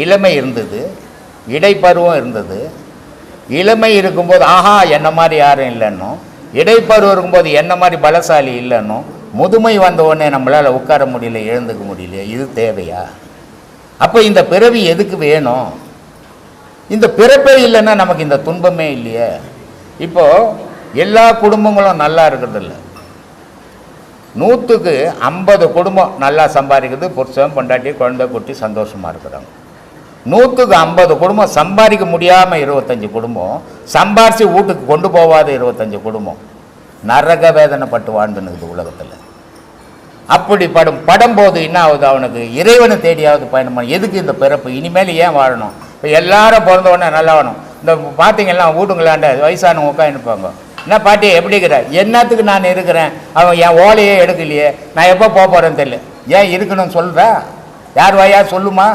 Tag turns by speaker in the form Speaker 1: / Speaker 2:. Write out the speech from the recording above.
Speaker 1: இளமை இருந்தது, இடைப்பருவம் இருந்தது. இளமை இருக்கும்போது ஆஹா என்ன மாதிரி யாரும் இல்லைன்னும், இடைப்பருவம் இருக்கும்போது என்ன மாதிரி பலசாலி இல்லைன்னும், முதுமை வந்த உடனே நம்மளால் உட்கார முடியல, எழுந்துக்க முடியல. இது தேவையா? அப்போ இந்த பிறவி எதுக்கு வேணும்? இந்த பிறப்பே இல்லைன்னா நமக்கு இந்த துன்பமே இல்லையே. இப்போது எல்லா குடும்பங்களும் நல்லா இருக்கிறதில்ல. 100க்கு 50 குடும்பம் நல்லா சம்பாதிக்கிறது, புருஷன் பொண்டாட்டி குழந்தை குட்டி சந்தோஷமாக இருக்கிறாங்க. 100க்கு 50 குடும்பம் சம்பாதிக்க முடியாமல் 25 குடும்பம், சம்பாரித்து வீட்டுக்கு கொண்டு போகாத 25 குடும்பம் நரக வேதனைப்பட்டு வாழ்ந்துனுக்குது உலகத்தில். அப்படி படும்போது என்ன ஆகுது? அவனுக்கு இறைவனை தேடியாவது பயணம் பண்ண. எதுக்கு இந்த பிறப்பு? இனிமேல் ஏன் வாழணும்? இப்போ எல்லாரும் பிறந்த உடனே நல்லா ஆகணும். இந்த பார்த்தீங்கன்னா வீட்டுங்களாண்ட வயசானவங்க உட்காந்துருப்பாங்க. என்ன பாட்டி எப்படி இருக்கிற? என்னத்துக்கு நான் இருக்கிறேன்? அவன் என் ஓலையே எடுக்கலையே, நான் எப்போ போக போகிறேன்னு தெரியல. ஏன் இருக்கணும்னு சொல்கிறா? யார் வாயா சொல்லுமா?